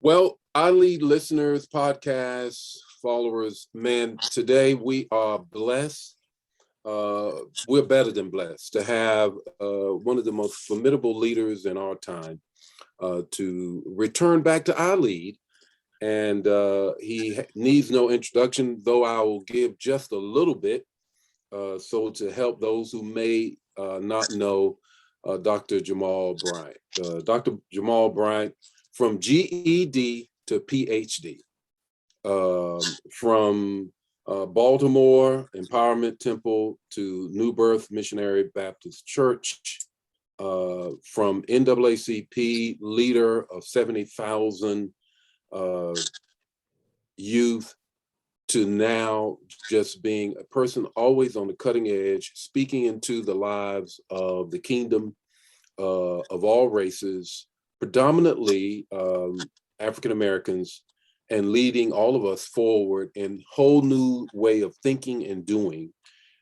Well, iLead listeners, podcasts, followers, man, today we are blessed. We're better than blessed to have one of the most formidable leaders in our time to return back to iLead. And he needs no introduction, though I will give just a little bit. So to help those who may not know Dr. Jamal Bryant. Dr. Jamal Bryant, from GED to PhD, from Baltimore Empowerment Temple to New Birth Missionary Baptist Church, from NAACP, leader of 70,000 youth, to now just being a person always on the cutting edge, speaking into the lives of the kingdom of all races, predominantly African Americans, and leading all of us forward in a whole new way of thinking and doing.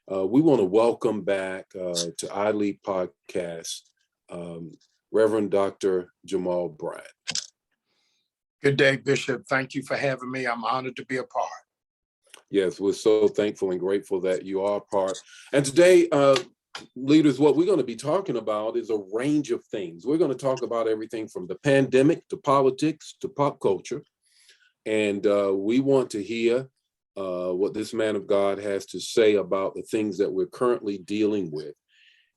We want to welcome back to iLead Podcast, Reverend Dr. Jamal Bryant. Good day, Bishop. Thank you for having me. I'm honored to be a part. Yes, we're so thankful and grateful that you are a part. And today, leaders, what we're going to be talking about is a range of things. We're going to talk about everything from the pandemic to politics to pop culture. And we want to hear what this man of God has to say about the things that we're currently dealing with.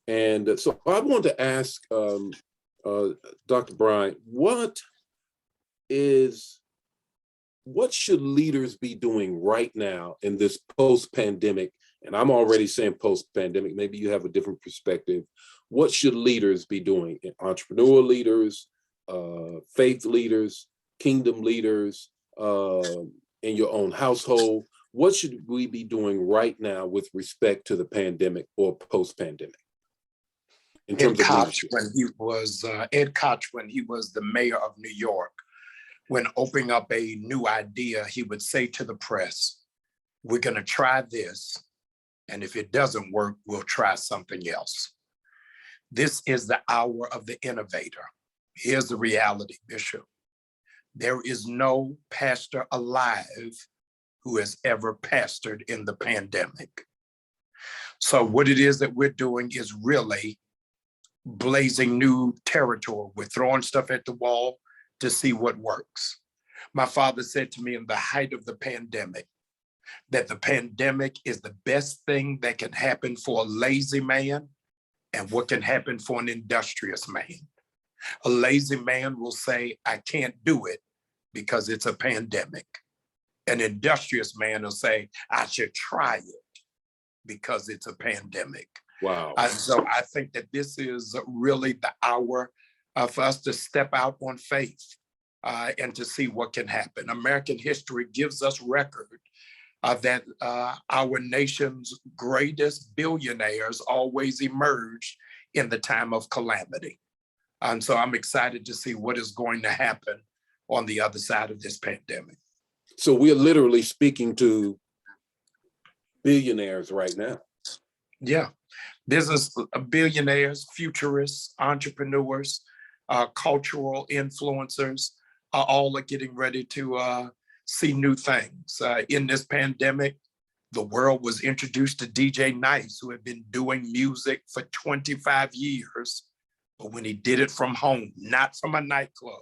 And so I want to ask Dr. Bryant, what should leaders be doing right now in this post-pandemic? And I'm already saying post-pandemic, maybe you have a different perspective. What should leaders be doing? Entrepreneur leaders, faith leaders, kingdom leaders, in your own household. What should we be doing right now with respect to the pandemic or post-pandemic? In terms of leadership? Ed Koch, when he was the mayor of New York, when opening up a new idea, he would say to the press, we're going to try this, and if it doesn't work, we'll try something else. This is the hour of the innovator. Here's the reality, Bishop. There is no pastor alive who has ever pastored in the pandemic. So what it is that we're doing is really blazing new territory. We're throwing stuff at the wall to see what works. My father said to me in the height of the pandemic that the pandemic is the best thing that can happen for a lazy man and what can happen for an industrious man. A lazy man will say, I can't do it because it's a pandemic. An industrious man will say, I should try it because it's a pandemic. Wow. So I think that this is really the hour for us to step out on faith and to see what can happen. American history gives us record that our nation's greatest billionaires always emerged in the time of calamity. And so I'm excited to see what is going to happen on the other side of this pandemic. So we're literally speaking to billionaires right now. Yeah, business billionaires, futurists, entrepreneurs, cultural influencers all are getting ready to see new things. In this pandemic, the world was introduced to DJ Nice, who had been doing music for 25 years, but when he did it from home, not from a nightclub,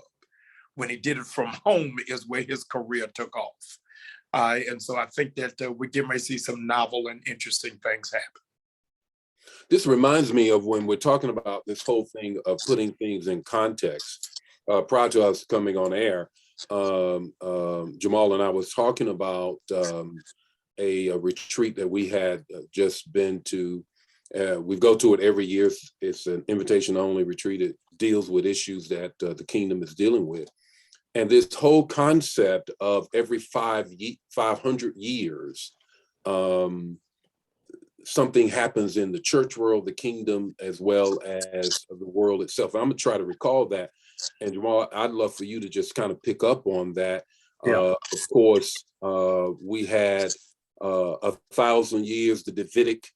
when he did it from home is where his career took off. And so I think that we're getting ready to see some novel and interesting things happen. This reminds me of when we're talking about this whole thing of putting things in context. Prior to us coming on air, Jamal and I was talking about a retreat that we had just been to. We go to it every year. It's an invitation-only retreat. It deals with issues that the kingdom is dealing with. And this whole concept of every 500 years, something happens in the church world, the kingdom, as well as the world itself. I'm gonna try to recall that. And Jamal, I'd love for you to just kind of pick up on that. Yeah. Of course, we had 1,000 years, the Davidic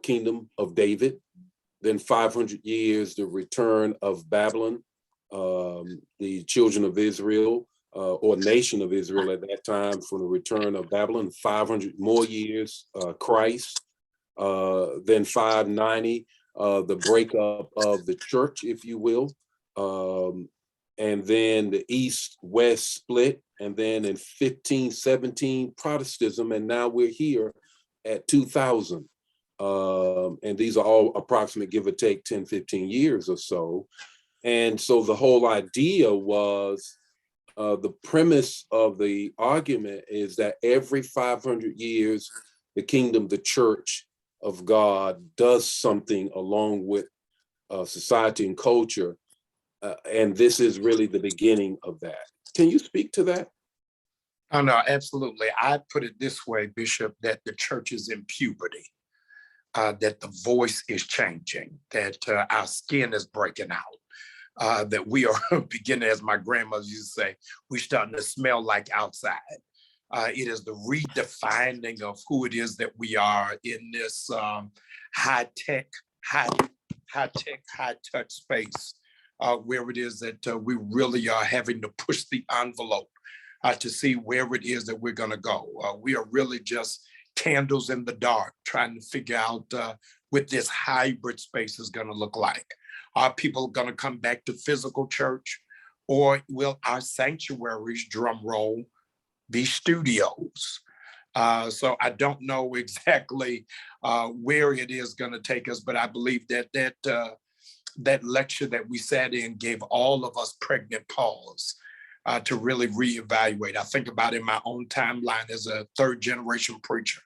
kingdom of David, then 500 years, the return of Babylon, the children of Israel or nation of Israel at that time from the return of Babylon, 500 more years, Christ, then 590, the breakup of the church, if you will, and then the East-West split, and then in 1517, Protestantism, and now we're here at 2000. And these are all approximate, give or take 10, 15 years or so. And so the whole idea was, the premise of the argument is that every 500 years, the kingdom, the church of God does something along with society and culture. And this is really the beginning of that. Can you speak to that? Oh, no, absolutely. I put it this way, Bishop, that the church is in puberty, that the voice is changing, that our skin is breaking out, that we are beginning, as my grandmother used to say, we're starting to smell like outside. It is the redefining of who it is that we are in this high-tech, high-touch space, where it is that we really are having to push the envelope to see where it is that we're going to go. We are really just candles in the dark, trying to figure out what this hybrid space is going to look like. Are people going to come back to physical church, or will our sanctuaries, drum roll, be studios? So I don't know exactly where it is going to take us, but I believe that that lecture that we sat in gave all of us pregnant pause to really reevaluate. I think about in my own timeline as a third generation preacher,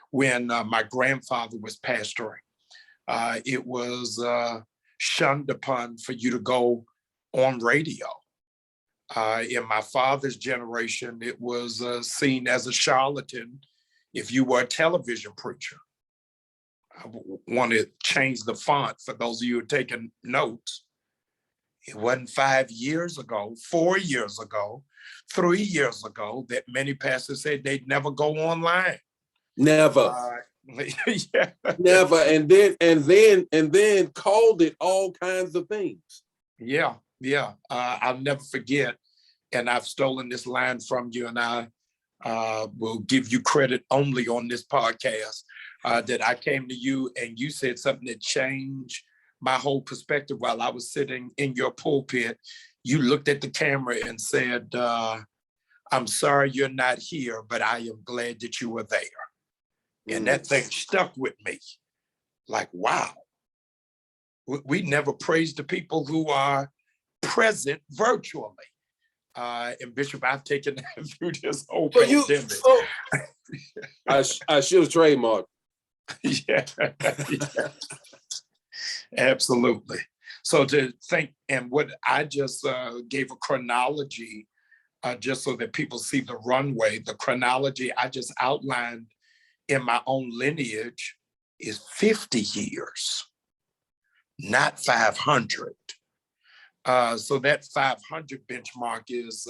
when my grandfather was pastoring, it was shunned upon for you to go on radio. In my father's generation, it was seen as a charlatan if you were a television preacher. I want to change the font for those of you who are taking notes. It wasn't 5 years ago, 4 years ago, 3 years ago that many pastors said they'd never go online. Never. Yeah. Never. And then called it all kinds of things. Yeah. I'll never forget. And I've stolen this line from you, and I will give you credit only on this podcast, that I came to you and you said something that changed my whole perspective while I was sitting in your pulpit. You looked at the camera and said, I'm sorry you're not here, but I am glad that you were there. And that thing stuck with me. Like, wow, we never praise the people who are present virtually. And Bishop, I've taken that through this whole pandemic. I should have trademarked. Yeah. Absolutely. So to think, and what I just gave a chronology, just so that people see the runway, the chronology I just outlined in my own lineage is 50 years, not 500. So that 500 benchmark is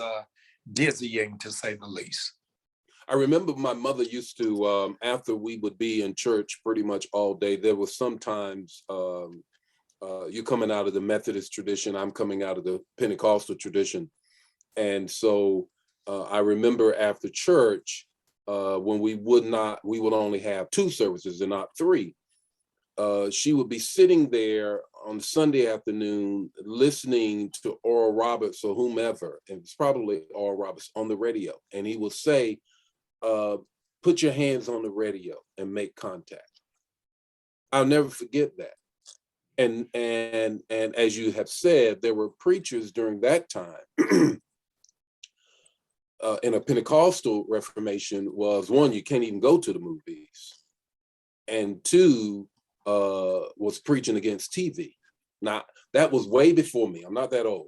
dizzying, to say the least. I remember my mother used to, after we would be in church pretty much all day, there was sometimes you're coming out of the Methodist tradition, I'm coming out of the Pentecostal tradition. And so I remember after church, when we would only have 2 services and not 3. She would be sitting there on Sunday afternoon listening to Oral Roberts or whomever, and it's probably Oral Roberts on the radio. And he will say, put your hands on the radio and make contact. I'll never forget that. And as you have said, there were preachers during that time in a Pentecostal Reformation was, 1, you can't even go to the movies. And 2, was preaching against TV. Now, that was way before me. I'm not that old.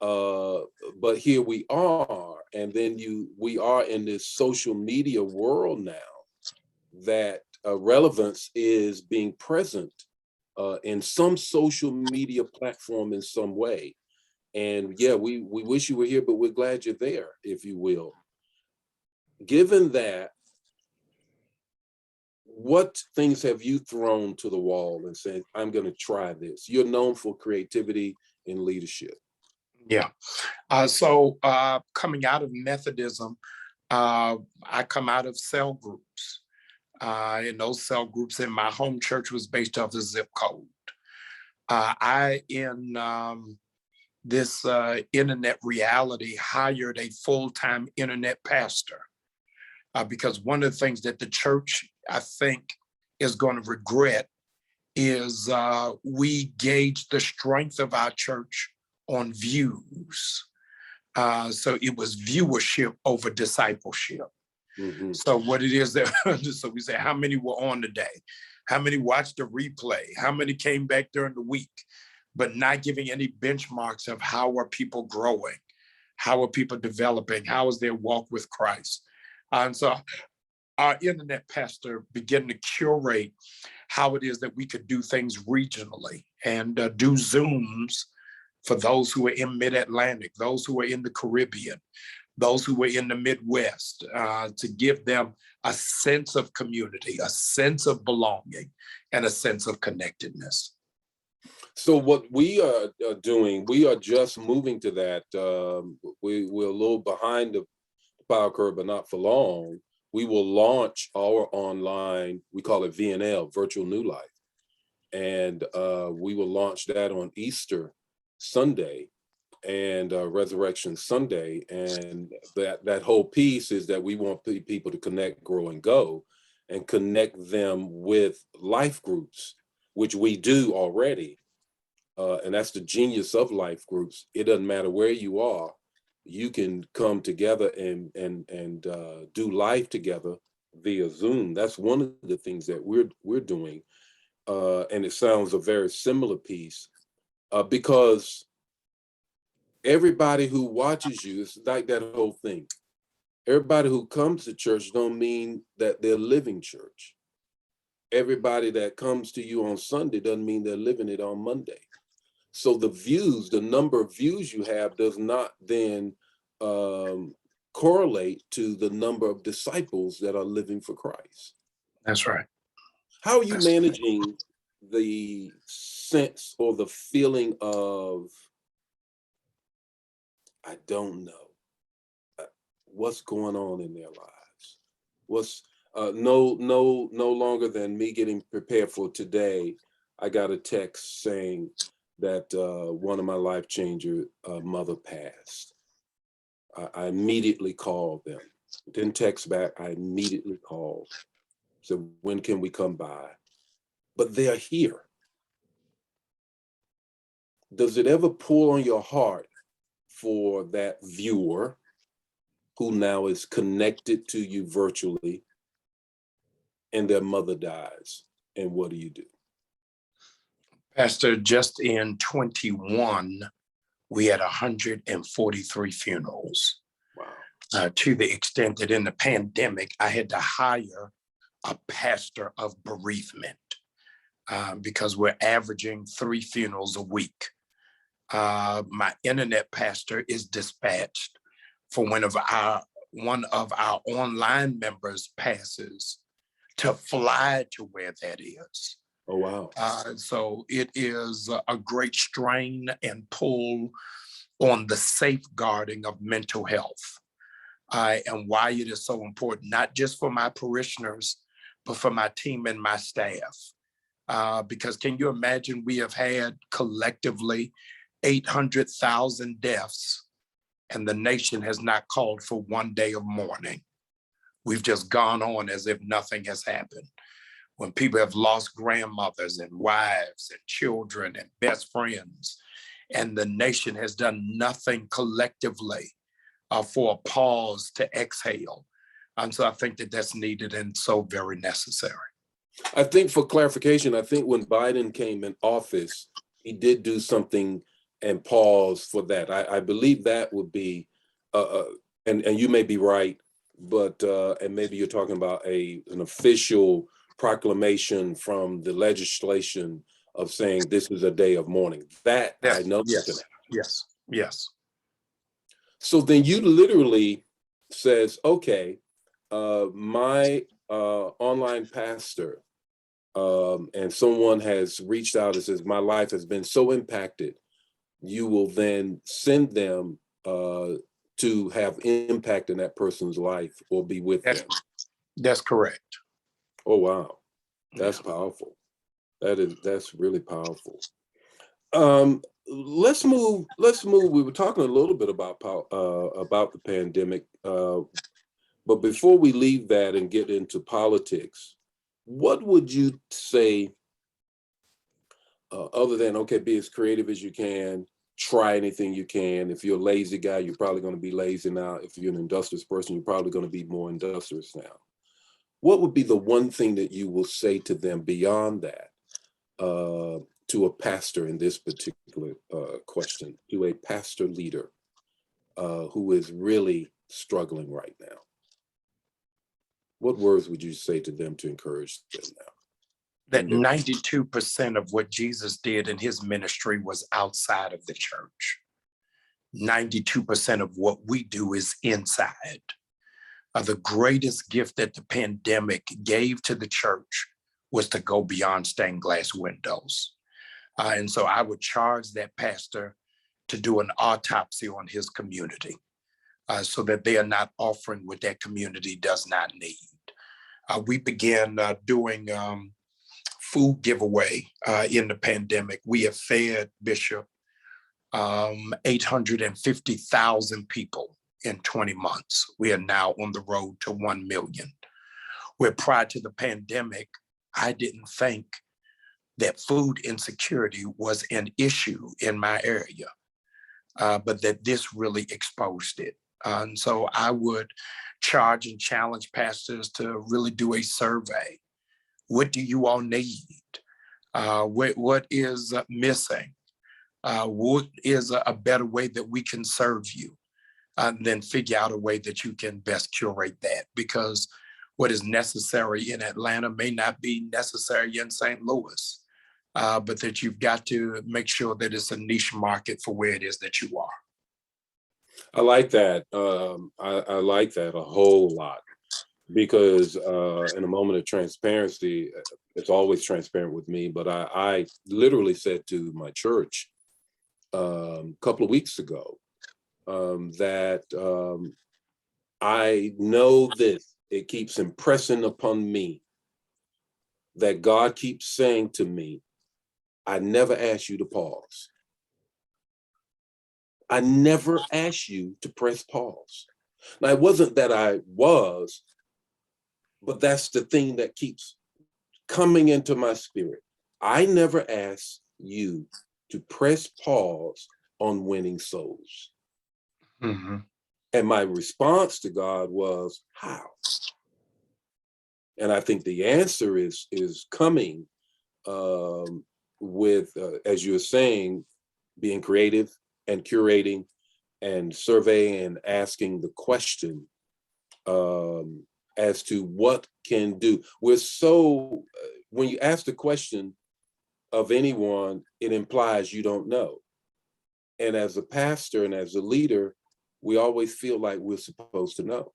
But here we are. And then we are in this social media world now that relevance is being present in some social media platform in some way. And yeah, we wish you were here, but we're glad you're there, if you will. Given that, what things have you thrown to the wall and said, I'm going to try this? You're known for creativity and leadership. Yeah. Coming out of Methodism, I come out of cell groups. And those cell groups in my home church was based off the zip code. I, in this internet reality, hired a full-time internet pastor because one of the things that the church, I think, is going to regret is we gauge the strength of our church on views. So it was viewership over discipleship. Mm-hmm. So what it is that, so we say, how many were on today? How many watched the replay? How many came back during the week? But not giving any benchmarks of how are people growing? How are people developing? How is their walk with Christ? And so our internet pastor began to curate how it is that we could do things regionally and do Zooms for those who are in mid-Atlantic, those who are in the Caribbean, those who were in the Midwest, to give them a sense of community, a sense of belonging, and a sense of connectedness. So what we are doing, we are just moving to that. We're a little behind the power curve, but not for long. We will launch our online, we call it VNL, Virtual New Life. And we will launch that on Easter Sunday and Resurrection Sunday. And that whole piece is that we want people to connect, grow, and go, and connect them with life groups, which we do already. And that's the genius of life groups. It doesn't matter where you are, you can come together and do life together via Zoom. That's one of the things that we're doing. And it sounds a very similar piece because everybody who watches you, it's like that whole thing. Everybody who comes to church don't mean that they're living church. Everybody that comes to you on Sunday doesn't mean they're living it on Monday. So the views, the number of views you have does not then correlate to the number of disciples that are living for Christ. That's right. How are you managing the sense or the feeling of, I don't know, what's going on in their lives? What's no longer than me getting prepared for today, I got a text saying that one of my life changer mother passed. I immediately called them. Didn't text back. I immediately called. Said, when can we come by? But they're here. Does it ever pull on your heart for that viewer who now is connected to you virtually and their mother dies? And what do you do? Pastor, just in 21, we had 143 funerals. Wow. To the extent that in the pandemic, I had to hire a pastor of bereavement because we're averaging 3 funerals a week. My internet pastor is dispatched for one of our online members passes to fly to where that is. Oh, wow. So it is a great strain and pull on the safeguarding of mental health and why it is so important, not just for my parishioners, but for my team and my staff. Because can you imagine, we have had collectively 800,000 deaths and the nation has not called for one day of mourning. We've just gone on as if nothing has happened. When people have lost grandmothers and wives and children and best friends, and the nation has done nothing collectively for a pause to exhale. And so I think that that's needed and so very necessary. I think, for clarification, I think when Biden came in office, he did do something and pause for that. I believe that would be, and you may be right, but and maybe you're talking about an official proclamation from the legislation of saying this is a day of mourning. That Yes, I know. yes. So then you literally says, okay, my online pastor and someone has reached out and says, my life has been so impacted you will then send them to have impact in that person's life or be with them. That's correct. Oh, wow. That's Yeah. powerful. That's really powerful. Let's move. We were talking a little bit about the pandemic, but before we leave that and get into politics, what would you say, other than, okay, be as creative as you can, try anything you can. If you're a lazy guy, you're probably going to be lazy now. If you're an industrious person, you're probably going to be more industrious now. What would be the one thing that you will say to them beyond that, to a pastor in this particular question, to a pastor leader who is really struggling right now? What words would you say to them to encourage them now? That 92% of what Jesus did in his ministry was outside of the church. 92% of what we do is inside. The greatest gift that the pandemic gave to the church was to go beyond stained glass windows. And so I would charge that pastor to do an autopsy on his community so that they are not offering what that community does not need. We began doing food giveaway in the pandemic. We have fed, Bishop, 850,000 people in 20 months. We are now on the road to 1 million. Where prior to the pandemic, I didn't think that food insecurity was an issue in my area, but that this really exposed it. And so I would charge and challenge pastors to really do a survey. What do you all need? What is missing? What is a better way that we can serve you? And then figure out a way that you can best curate that, because what is necessary in Atlanta may not be necessary in St. Louis, but that you've got to make sure that it's a niche market for where it is that you are. I like that. I like that a whole lot, because in a moment of transparency, it's always transparent with me, but I literally said to my church a couple of weeks ago that I know this, it keeps impressing upon me that God keeps saying to me, I never asked you to pause. I never asked you to press pause. Now, it wasn't that I was, but that's the thing that keeps coming into my spirit. I never asked you to press pause on winning souls. Mm-hmm. And my response to God was, how? And I think the answer is coming with, as you were saying, being creative and curating and surveying and asking the question as to what can do. We're so, when you ask the question of anyone, it implies you don't know. And as a pastor and as a leader, we always feel like we're supposed to know.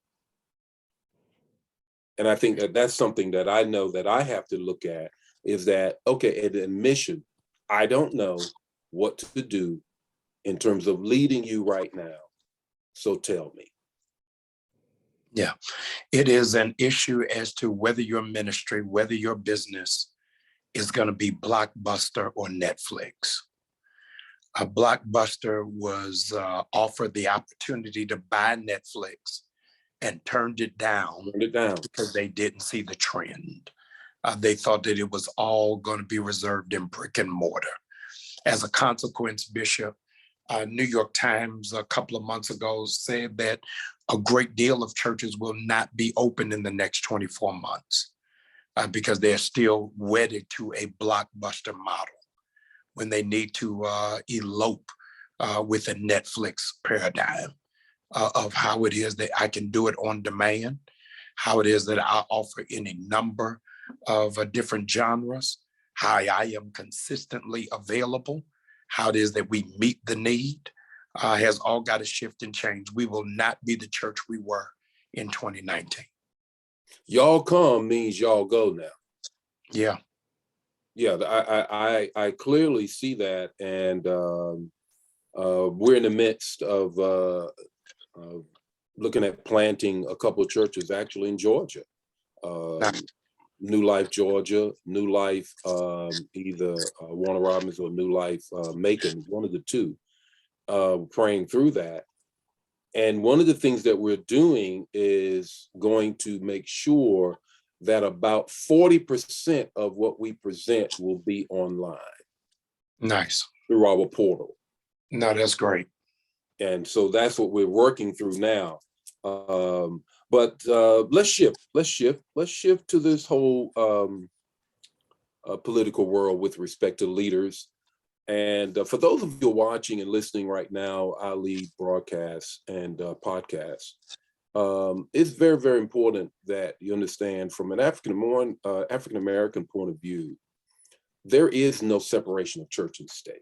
And I think that that's something that I know that I have to look at, is that, okay, at admission, I don't know what to do in terms of leading you right now. So tell me. Yeah, it is an issue as to whether your ministry, whether your business is going to be Blockbuster or Netflix. Blockbuster was offered the opportunity to buy Netflix and turned it down because they didn't see the trend. They thought that it was all going to be reserved in brick and mortar. As a consequence, Bishop, New York Times a couple of months ago said that a great deal of churches will not be open in the next 24 months because they're still wedded to a Blockbuster model when they need to elope with a Netflix paradigm of how it is that I can do it on demand, how it is that I offer any number of different genres, how I am consistently available, how it is that we meet the need, has all got to shift and change. We will not be the church we were in 2019. Y'all come means y'all go now. Yeah. Yeah, I clearly see that. And We're in the midst of looking at planting a couple of churches actually in Georgia. New Life, Georgia, New Life, either Warner Robins or New Life, Macon, one of the two, praying through that. And one of the things that we're doing is going to make sure that about 40% of what we present will be online. Nice. Through our portal. No, that's great. And so that's what we're working through now. But let's shift to this whole political world with respect to leaders. And for those of you watching and listening right now, iLead broadcasts and podcasts, it's very, very important that you understand from an African-American point of view, there is no separation of church and state.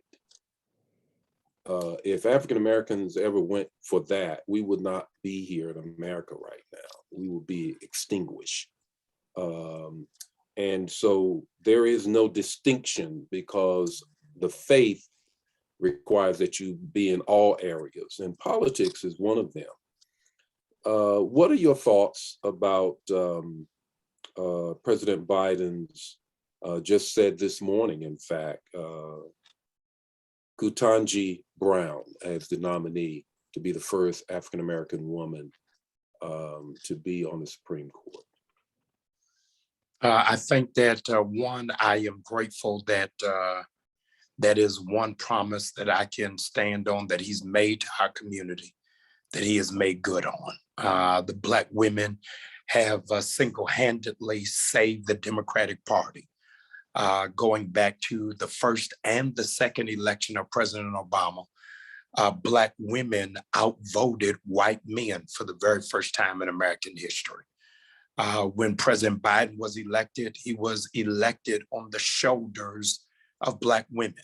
If African-Americans ever went for that, we would not be here in America right now. We would be extinguished. And so there is no distinction because the faith requires that you be in all areas, and politics is one of them. What are your thoughts about President Biden's just said this morning, in fact, Ketanji Brown as the nominee to be the first African-American woman to be on the Supreme Court? I think that one, I am grateful that that is one promise that I can stand on, that he's made to our community, that he has made good on. The Black women have single-handedly saved the Democratic Party. Going back to the first and the second election of President Obama, Black women outvoted white men for the very first time in American history. When President Biden was elected, he was elected on the shoulders of Black women.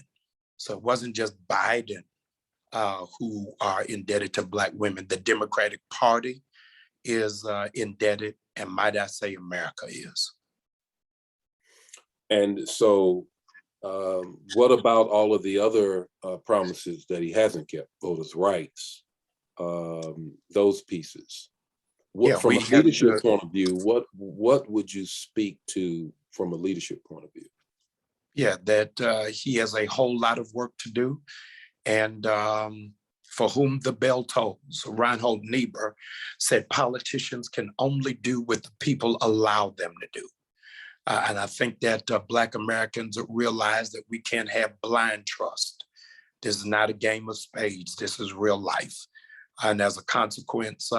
So it wasn't just Biden who are indebted to Black women. The Democratic Party is indebted, and might I say, America is. And so what about all of the other promises that he hasn't kept? Voters' rights, those pieces. From a leadership point of view, what would you speak to from a leadership point of view? Yeah, that he has a whole lot of work to do. And for whom the bell tolls, Reinhold Niebuhr said politicians can only do what the people allow them to do. And I think that Black Americans realize that we can't have blind trust. This is not a game of spades. This is real life. And as a consequence,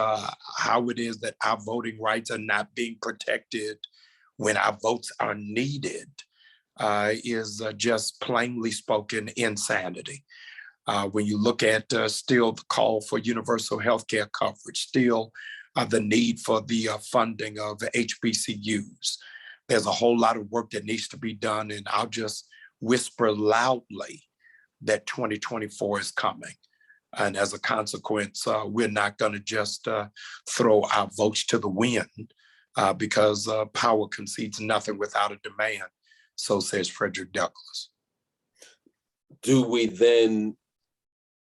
how it is that our voting rights are not being protected when our votes are needed is just plainly spoken insanity. When you look at still the call for universal healthcare coverage, still the need for the funding of HBCUs, there's a whole lot of work that needs to be done. And I'll just whisper loudly that 2024 is coming. And as a consequence, we're not going to just throw our votes to the wind because power concedes nothing without a demand. So says Frederick Douglass. Do we then,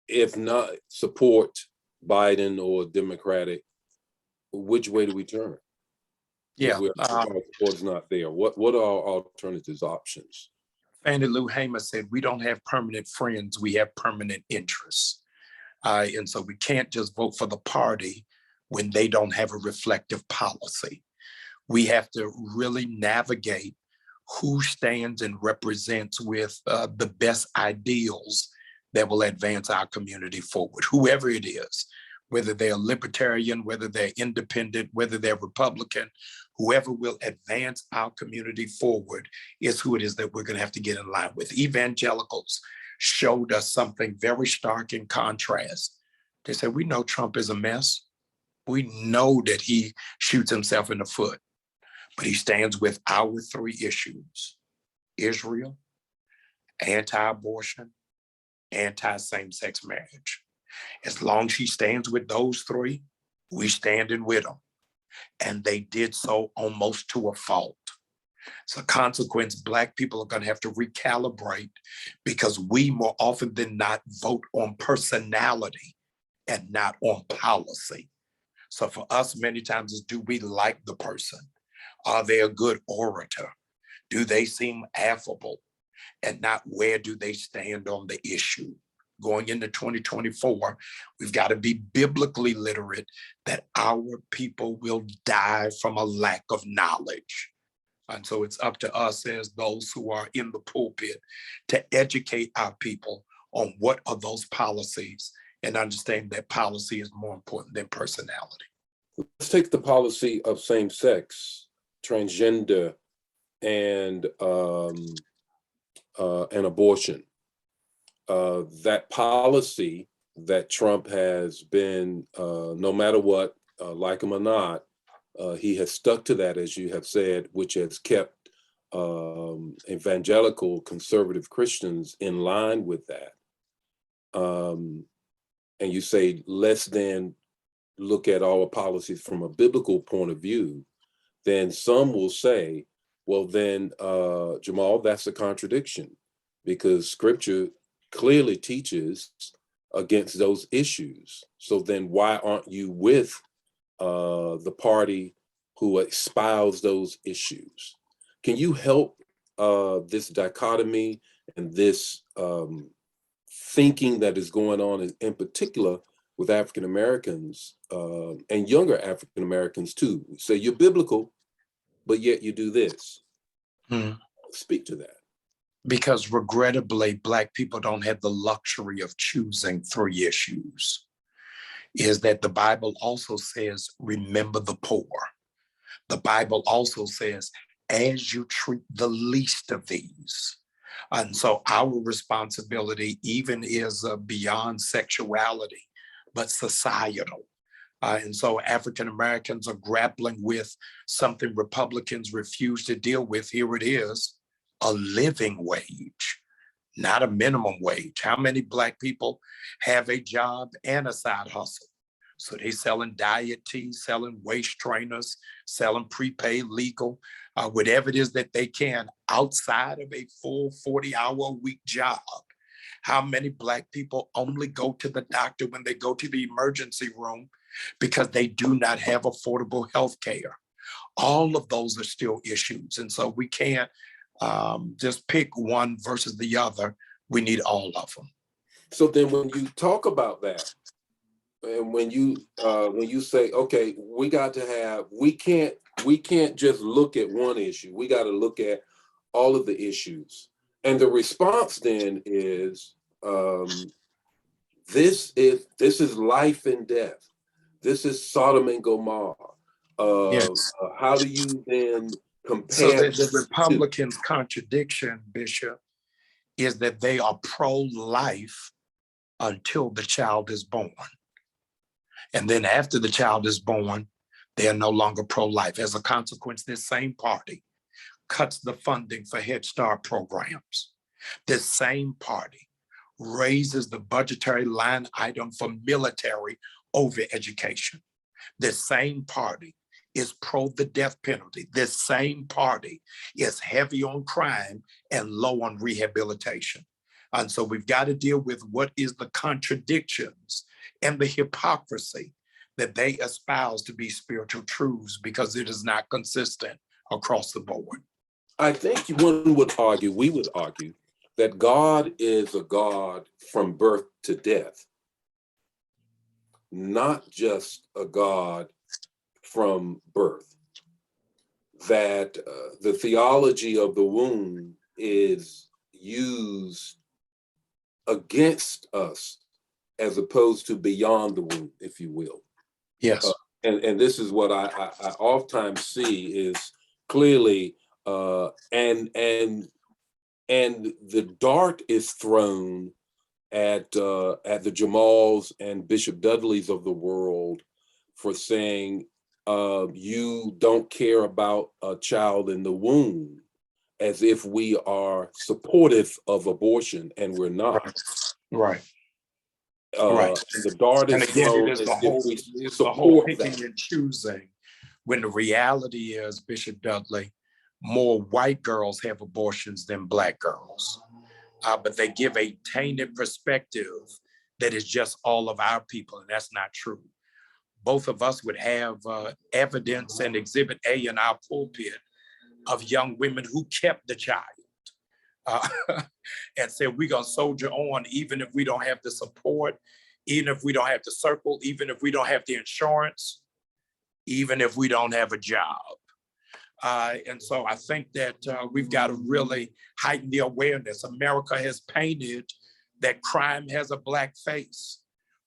if not support Biden or Democratic, which way do we turn? Yeah. Support's not there. What are our alternatives, options? Fannie Lou Hamer said, we don't have permanent friends, we have permanent interests. And so we can't just vote for the party when they don't have a reflective policy. We have to really navigate who stands and represents with the best ideals that will advance our community forward, whoever it is, whether they're libertarian, whether they're independent, whether they're Republican, whoever will advance our community forward is who it is that we're going to have to get in line with. Evangelicals showed us something very stark in contrast. They said, we know Trump is a mess. We know that he shoots himself in the foot, but he stands with our three issues: Israel, anti-abortion, anti-same-sex marriage. As long as he stands with those three, we standing with him. And they did so almost to a fault. So consequence, Black people are going to have to recalibrate because we more often than not vote on personality and not on policy. So for us, many times is, do we like the person? Are they a good orator? Do they seem affable? And not where do they stand on the issue? Going into 2024, we've got to be biblically literate that our people will die from a lack of knowledge. And so it's up to us as those who are in the pulpit to educate our people on what are those policies and understand that policy is more important than personality. Let's take the policy of same-sex, transgender, and abortion. That policy that Trump has been, no matter what, like him or not, he has stuck to that, as you have said, which has kept evangelical conservative Christians in line with that. And you say, let's then look at our policies from a biblical point of view. Then some will say, well, then, Jamal, that's a contradiction because scripture clearly teaches against those issues. So then why aren't you with the party who espouse those issues? Can you help this dichotomy and this thinking that is going on in particular with African Americans and younger African Americans too? So you're biblical, but yet you do this. Speak to that. Because regrettably, Black people don't have the luxury of choosing three issues. Is that the Bible also says, remember the poor. The Bible also says, as you treat the least of these. And so our responsibility even is beyond sexuality, but societal. And so African Americans are grappling with something Republicans refuse to deal with. Here it is, a living wage, not a minimum wage. How many Black people have a job and a side hustle? So they selling diet teas, selling waist trainers, selling prepaid legal, whatever it is that they can outside of a full 40-hour-a-week job. How many Black people only go to the doctor when they go to the emergency room because they do not have affordable health care? All of those are still issues. And so we can't just pick one versus the other. We need all of them. So then when you talk about that, and when you say, okay, we can't just look at one issue. We got to look at all of the issues. And the response then is, this is life and death. This is Sodom and Gomorrah. Yes. How do you then compare? So the Republicans' contradiction, Bishop, is that they are pro-life until the child is born. And then after the child is born, they are no longer pro-life. As a consequence, this same party cuts the funding for Head Start programs. This same party raises the budgetary line item for military over education. This same party is pro the death penalty. This same party is heavy on crime and low on rehabilitation. And so we've got to deal with what is the contradictions and the hypocrisy that they espouse to be spiritual truths because it is not consistent across the board. I think we would argue that God is a God from birth to death, not just a God from birth. That the theology of the womb is used against us as opposed to beyond the womb, if you will. Yes. And this is what I oftentimes see is clearly, and the dart is thrown at the Jamals and Bishop Dudleys of the world for saying you don't care about a child in the womb, as if we are supportive of abortion, and we're not. Right. The dart is thrown as if we support picking that. and choosing, when the reality is, Bishop Dudley, more white girls have abortions than Black girls. But they give a tainted perspective that is just all of our people, and that's not true. Both of us would have evidence and exhibit A in our pulpit of young women who kept the child uh, and said, we're gonna soldier on even if we don't have the support, even if we don't have the circle, even if we don't have the insurance, even if we don't have a job. And so I think that we've got to really heighten the awareness. America has painted that crime has a Black face,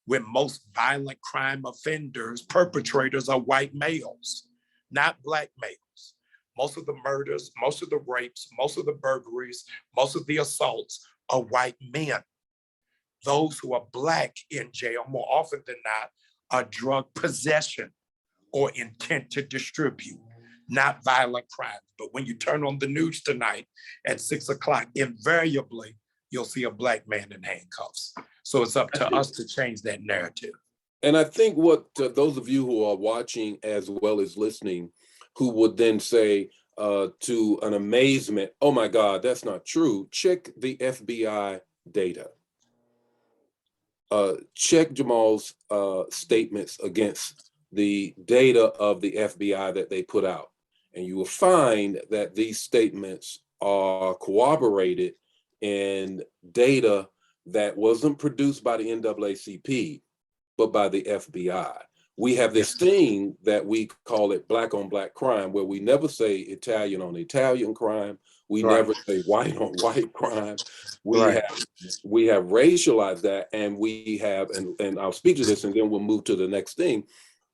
when most violent crime offenders, perpetrators are white males, not Black males. Most of the murders, most of the rapes, most of the burglaries, most of the assaults are white men. Those who are Black in jail more often than not are drug possession or intent to distribute, not violent crimes. But when you turn on the news tonight at 6 o'clock, invariably, you'll see a Black man in handcuffs. So it's up to us to change that narrative. And I think what those of you who are watching as well as listening, who would then say to an amazement, oh my God, that's not true. Check the FBI data. Check Jamal's statements against the data of the FBI that they put out. And you will find that these statements are corroborated in data that wasn't produced by the NAACP, but by the FBI. We have this thing that we call it Black on Black crime, where we never say Italian on Italian crime. We never say white on white crime. We have racialized that, and we have, and I'll speak to this and then we'll move to the next thing.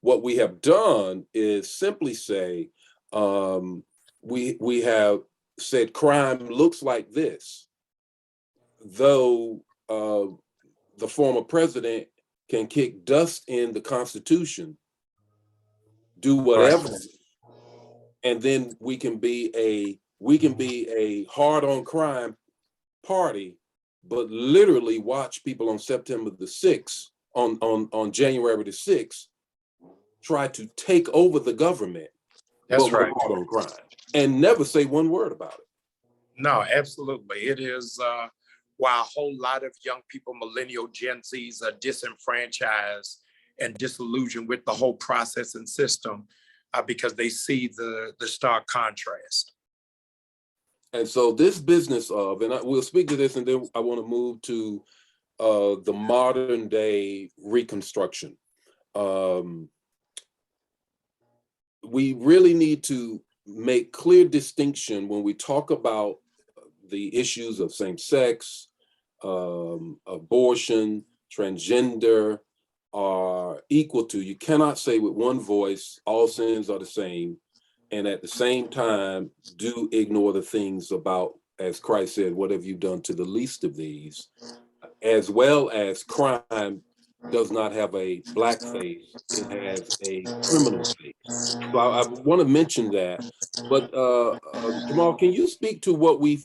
What we have done is simply say, we have said crime looks like this, though the former president can kick dust in the Constitution, do whatever, and then we can be a hard on crime party, but literally watch people on September the 6th, on January the 6th, try to take over the government. That's right. Hard on crime, and never say one word about it. No, absolutely. It is why a whole lot of young people, millennial Gen Zs, are disenfranchised and disillusioned with the whole process and system because they see the stark contrast. And so this business of, and we'll speak to this, and then I want to move to the modern day Reconstruction. We really need to make clear distinction when we talk about the issues of same-sex, abortion, transgender are equal to. You cannot say with one voice, all sins are the same, and at the same time, do ignore the things about, as Christ said, what have you done to the least of these, as well as crime does not have a Black face, it has a criminal face. So I want to mention that. But Jamal, can you speak to what we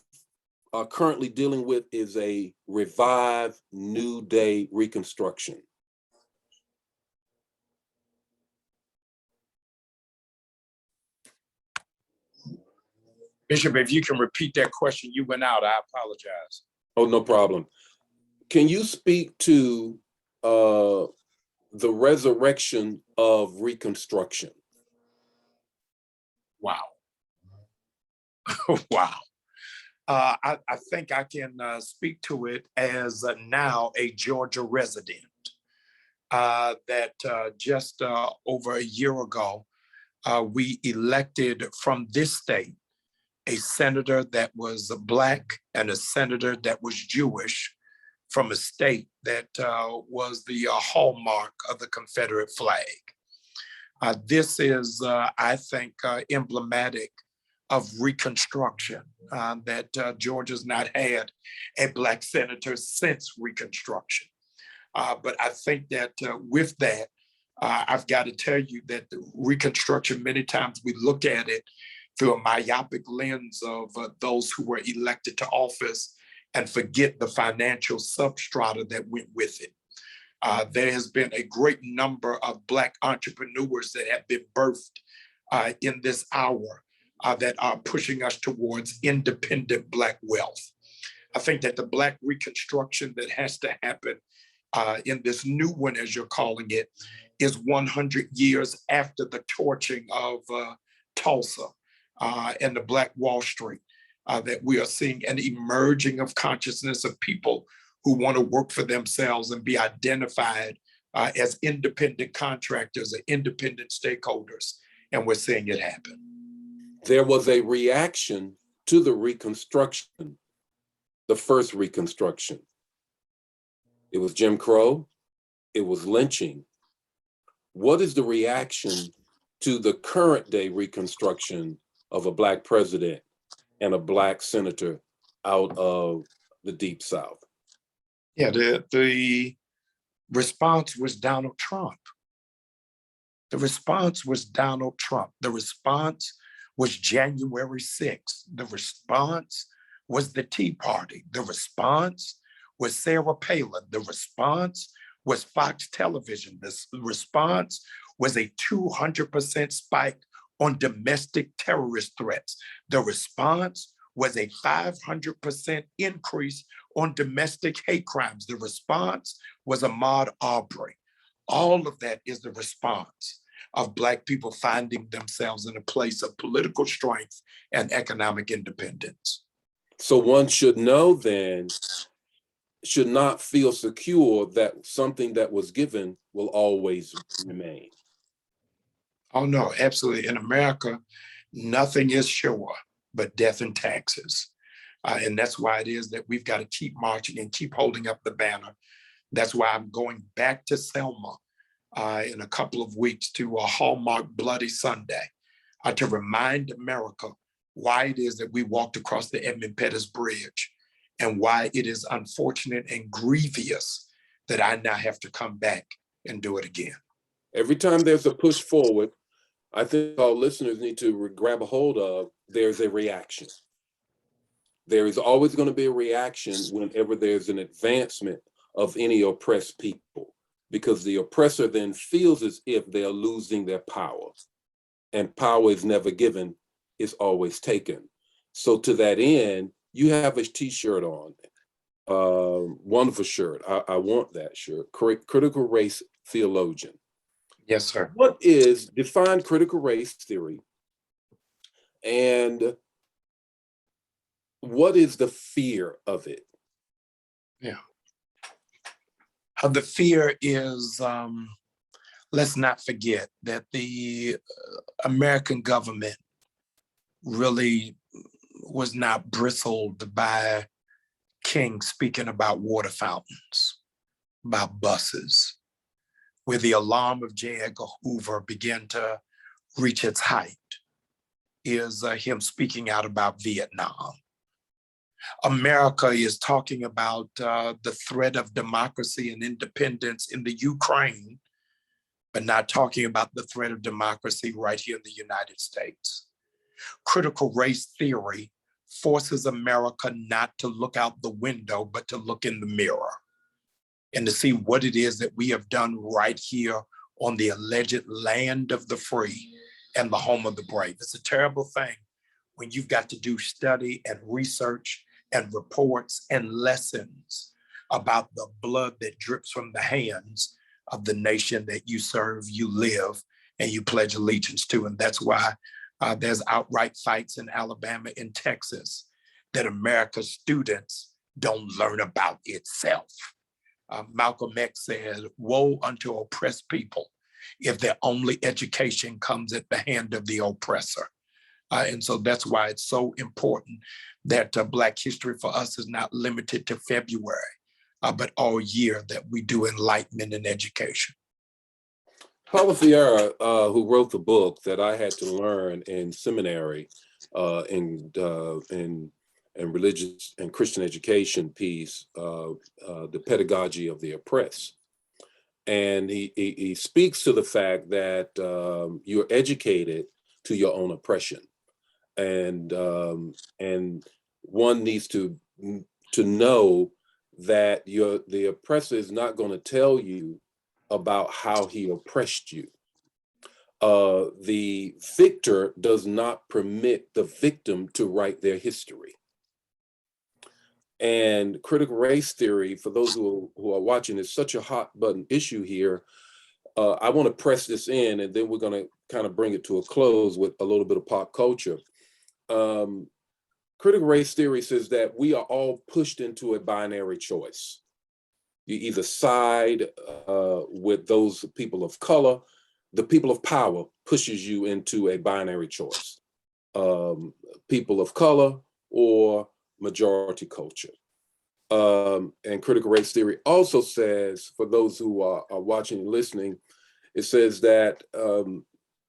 are currently dealing with is a revived New Day Reconstruction? Bishop, if you can repeat that question, you went out, I apologize. Oh, no problem. Can you speak to the resurrection of Reconstruction? Wow. Wow. I think I can speak to it as now a Georgia resident that just over a year ago, we elected from this state a senator that was Black and a senator that was Jewish from a state that was the hallmark of the Confederate flag. This is, I think, emblematic of Reconstruction, that Georgia's not had a Black senator since Reconstruction. But I think that with that, I've got to tell you that the Reconstruction, many times we look at it through a myopic lens of those who were elected to office and forget the financial substrata that went with it. There has been a great number of Black entrepreneurs that have been birthed in this hour that are pushing us towards independent Black wealth. I think that the Black Reconstruction that has to happen in this new one, as you're calling it, is 100 years after the torching of Tulsa and the Black Wall Street, that we are seeing an emerging of consciousness of people who want to work for themselves and be identified as independent contractors or independent stakeholders. And we're seeing it happen. There was a reaction to the Reconstruction, the first Reconstruction. It was Jim Crow, it was lynching. What is the reaction to the current day Reconstruction of a Black president and a Black senator out of the Deep South? Yeah, the response was Donald Trump. The response was Donald Trump. The response was January 6th. The response was the Tea Party. The response was Sarah Palin. The response was Fox Television. The response was a 200% spike on domestic terrorist threats. The response was a 500% increase on domestic hate crimes. The response was Ahmaud Arbery. All of that is the response of Black people finding themselves in a place of political strength and economic independence. So one should know then, should not feel secure that something that was given will always remain. Oh no, absolutely. In America, nothing is sure but death and taxes. And that's why it is that we've got to keep marching and keep holding up the banner. That's why I'm going back to Selma in a couple of weeks to a Hallmark Bloody Sunday to remind America why it is that we walked across the Edmund Pettus Bridge and why it is unfortunate and grievous that I now have to come back and do it again. Every time there's a push forward, I think our listeners need to grab a hold of, there's a reaction. There is always going to be a reaction whenever there's an advancement of any oppressed people, because the oppressor then feels as if they're losing their power, and power is never given, it's always taken. So to that end, you have a t-shirt on, wonderful shirt. I want that shirt, Critical Race Theologian. Yes, sir. What is, define critical race theory, and what is the fear of it? Yeah. The fear is, let's not forget that the American government really was not bristled by King speaking about water fountains, about buses, where the alarm of J. Edgar Hoover began to reach its height, is him speaking out about Vietnam. America is talking about the threat of democracy and independence in the Ukraine, but not talking about the threat of democracy right here in the United States. Critical race theory forces America not to look out the window, but to look in the mirror and to see what it is that we have done right here on the alleged land of the free and the home of the brave. It's a terrible thing when you've got to do study and research and reports and lessons about the blood that drips from the hands of the nation that you serve, you live, and you pledge allegiance to. And that's why there's outright fights in Alabama and Texas that America's students don't learn about itself. Malcolm X said, woe unto oppressed people if their only education comes at the hand of the oppressor. And so that's why it's so important that Black history for us is not limited to February, but all year, that we do enlightenment and education. Paulo Freire, who wrote the book that I had to learn in seminary, in religious and Christian education piece, The Pedagogy of the Oppressed. And he speaks to the fact that you're educated to your own oppression. And one needs to know that the oppressor is not going to tell you about how he oppressed you. the victor does not permit the victim to write their history. And critical race theory, for those who are watching, is such a hot button issue here. I want to press this in, and then we're going to kind of bring it to a close with a little bit of pop culture. Critical race theory says that we are all pushed into a binary choice. You either side with those people of color. The people of power pushes you into a binary choice. People of color or majority culture. And critical race theory also says, for those who are watching and listening, it says that,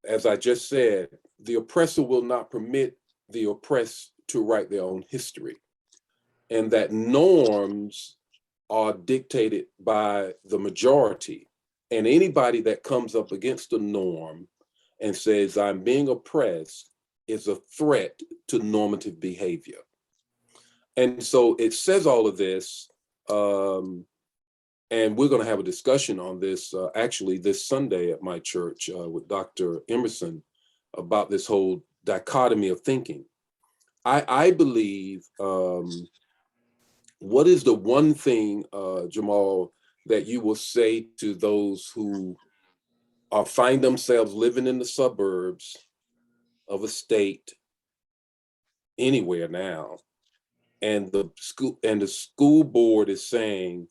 as I just said, the oppressor will not permit the oppressed to write their own history, and that norms are dictated by the majority. And anybody that comes up against the norm and says, I'm being oppressed, is a threat to normative behavior. And so it says all of this, and we're going to have a discussion on this actually this Sunday at my church with Dr. Emerson about this whole dichotomy of thinking. I believe, what is the one thing, Jamal, that you will say to those who find themselves living in the suburbs of a state, anywhere now, and the school board is saying,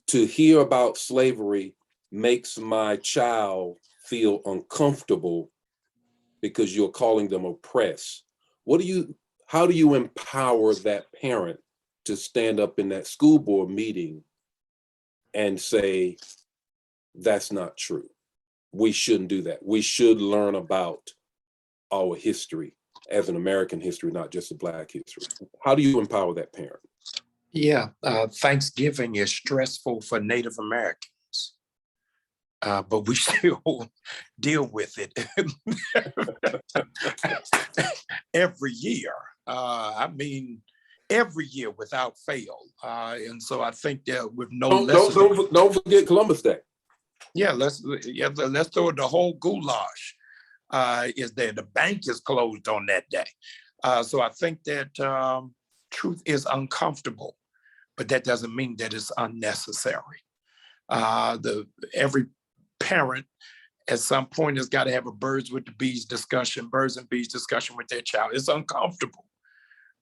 to hear about slavery makes my child feel uncomfortable because you're calling them oppressed? How do you empower that parent to stand up in that school board meeting and say, that's not true? We shouldn't do that. We should learn about our history as an American history, not just a Black history. How do you empower that parent? Yeah, Thanksgiving is stressful for Native Americans, but we still deal with it every year. I mean, every year without fail. And so I think that with no lesson. Don't forget Columbus Day. Yeah, let's throw the whole goulash. Is there? The bank is closed on that day. So I think that truth is uncomfortable, but that doesn't mean that it's unnecessary. Every parent at some point has got to have a birds and bees discussion with their child. It's uncomfortable,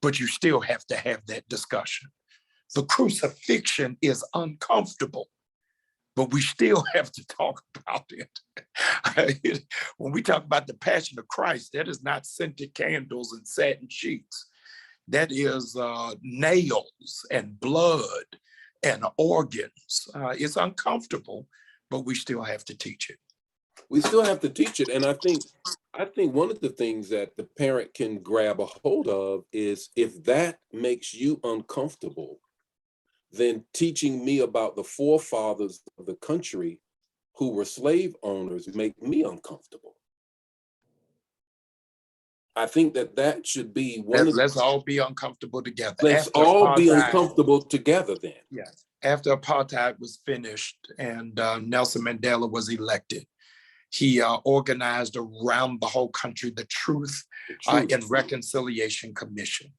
but you still have to have that discussion. The crucifixion is uncomfortable, but we still have to talk about it. When we talk about the Passion of Christ, that is not scented candles and satin sheets. That is nails and blood and organs. It's uncomfortable, but we still have to teach it. We still have to teach it. And I think one of the things that the parent can grab a hold of is, if that makes you uncomfortable, then teaching me about the forefathers of the country who were slave owners make me uncomfortable. I think that should be one of. Let's all be uncomfortable together. Let's all be uncomfortable together then. Yes. After apartheid was finished and Nelson Mandela was elected, he organized around the whole country the Truth and Reconciliation Commission,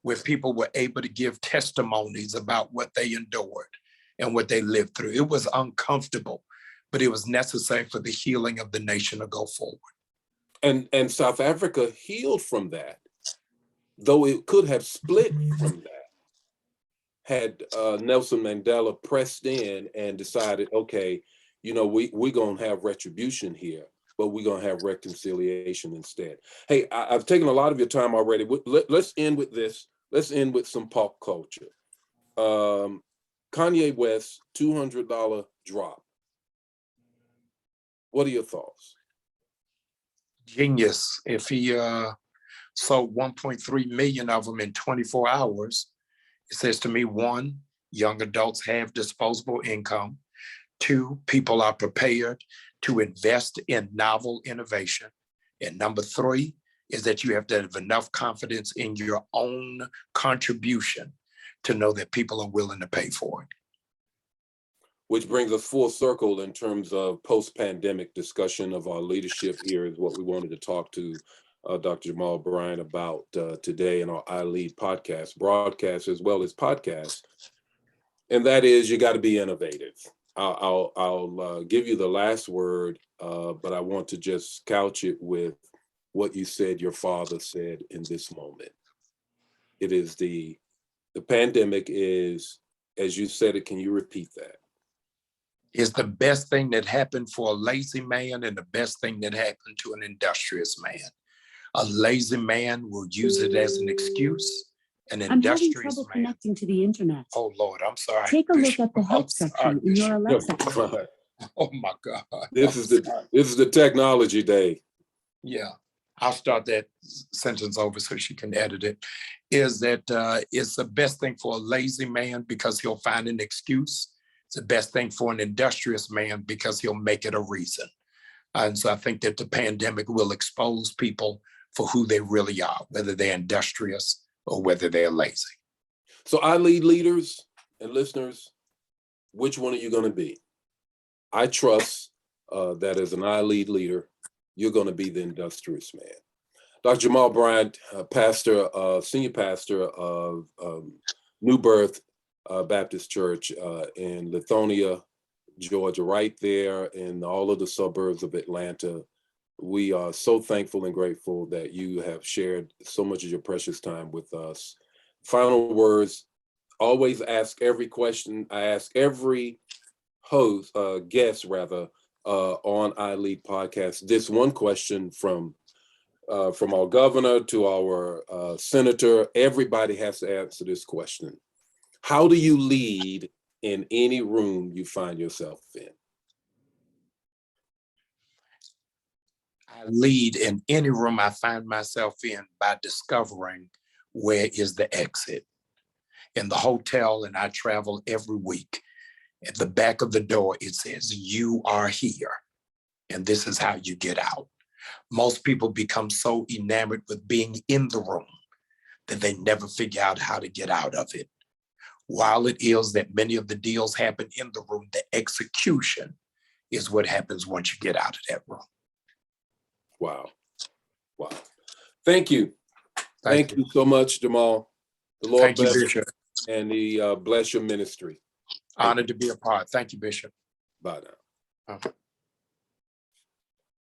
where people were able to give testimonies about what they endured and what they lived through. It was uncomfortable, but it was necessary for the healing of the nation to go forward. And South Africa healed from that, though it could have split from that had Nelson Mandela pressed in and decided, okay, we're going to have retribution here, but we're going to have reconciliation instead. Hey, I've taken a lot of your time already. Let's end with this. Let's end with some pop culture. Kanye West, $200 drop. What are your thoughts? Genius. If he sold 1.3 million of them in 24 hours, it says to me, 1, young adults have disposable income. 2, people are prepared to invest in novel innovation. And number 3 is that you have to have enough confidence in your own contribution to know that people are willing to pay for it. which brings us full circle in terms of post-pandemic discussion of our leadership here is what we wanted to talk to Dr. Jamal Bryant about today in our iLead podcast, broadcast as well as podcast. And that is, you got to be innovative. I'll give you the last word, but I want to just couch it with what you said your father said in this moment. It is the pandemic is, as you said it, can you repeat that? It's the best thing that happened for a lazy man and the best thing that happened to an industrious man. A lazy man will use it as an excuse. An industrious I'm having trouble connecting to the internet. Oh Lord, I'm sorry. Take a look at the help section in your Alexa. Oh my God. This is the technology day. Yeah, I'll start that sentence over so she can edit it. Is that it's the best thing for a lazy man because he'll find an excuse. It's the best thing for an industrious man because he'll make it a reason. And so I think that the pandemic will expose people for who they really are, whether they're industrious or whether they're lazy. So iLead leaders and listeners, which one are you going to be? I trust that as an iLead leader, you're going to be the industrious man. Dr. Jamal Bryant, senior pastor of New Birth Baptist Church in Lithonia, Georgia, right there in all of the suburbs of Atlanta. We are so thankful and grateful that you have shared so much of your precious time with us. Final words, always ask every question. I ask every guest on iLead podcast, this one question from our governor to our senator. Everybody has to answer this question. How do you lead in any room you find yourself in? I lead in any room I find myself in by discovering where is the exit. In the hotel, and I travel every week, at the back of the door, it says, "You are here, and this is how you get out." Most people become so enamored with being in the room that they never figure out how to get out of it. While it is that many of the deals happen in the room, the execution is what happens once you get out of that room. Wow. Thank you. Thank you so much, Jamal. The Lord bless you, Bishop. And he bless your ministry. Honored to be a part. Thank you, Bishop. Bye now.